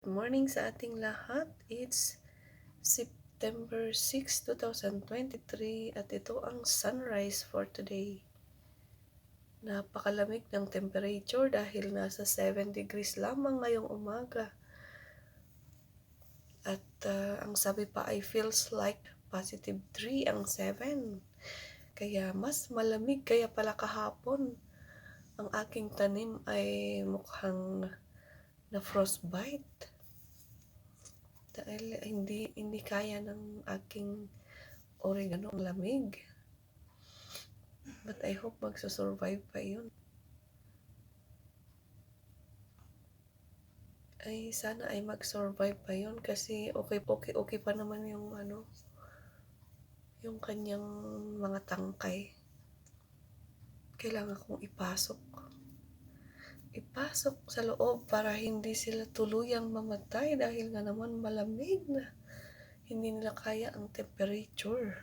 Good morning sa ating lahat. It's September 6, 2023 at ito ang sunrise for today. Napakalamig ng temperature dahil nasa 7 degrees lamang ngayong umaga. At ang sabi pa ay feels like positive 3 ang 7. Kaya mas malamig, kaya pala kahapon ang aking tanim ay mukhang na frostbite. Dahil hindi kaya ng aking oregano ang lamig. But I hope magsusurvive pa yun. Ay sana ay mag-survive pa yun kasi okay pa naman yung yung kanyang mga tangkay. Kailangan kong ipasok sa loob para hindi sila tuluyang mamatay dahil nga naman malamig na hindi nila kaya ang temperature.